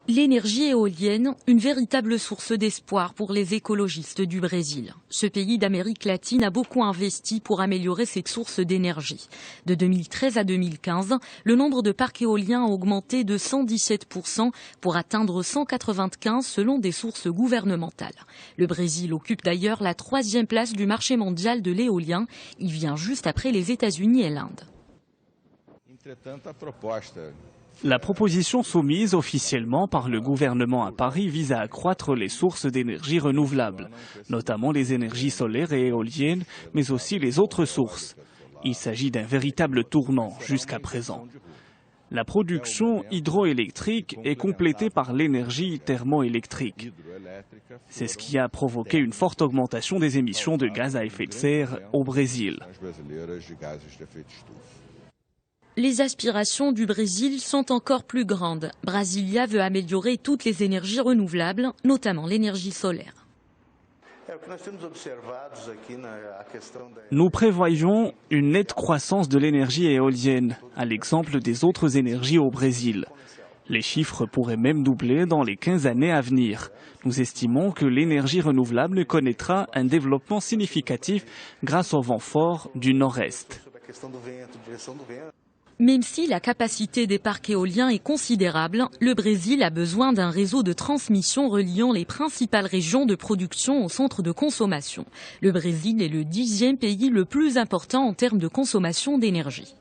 L'énergie éolienne, une véritable source d'espoir pour les écologistes du Brésil. Ce pays d'Amérique latine a beaucoup investi pour améliorer cette source d'énergie. De 2013 à 2015, le nombre de parcs éoliens a augmenté de 117% pour atteindre 195 selon des sources gouvernementales. Le Brésil occupe d'ailleurs la 3e place du marché mondial de l'éolien. Il vient juste après les États-Unis et l'Inde. La proposition soumise officiellement par le gouvernement à Paris vise à accroître les sources d'énergie renouvelables, notamment les énergies solaires et éoliennes, mais aussi les autres sources. Il s'agit d'un véritable tournant jusqu'à présent. La production hydroélectrique est complétée par l'énergie thermoélectrique. C'est ce qui a provoqué une forte augmentation des émissions de gaz à effet de serre au Brésil. Les aspirations du Brésil sont encore plus grandes. Brasilia veut améliorer toutes les énergies renouvelables, notamment l'énergie solaire. Nous prévoyons une nette croissance de l'énergie éolienne, à l'exemple des autres énergies au Brésil. Les chiffres pourraient même doubler dans les 15 années à venir. Nous estimons que l'énergie renouvelable connaîtra un développement significatif grâce au vent fort du nord-est. Même si la capacité des parcs éoliens est considérable, le Brésil a besoin d'un réseau de transmission reliant les principales régions de production aux centres de consommation. Le Brésil est le 10e pays le plus important en termes de consommation d'énergie.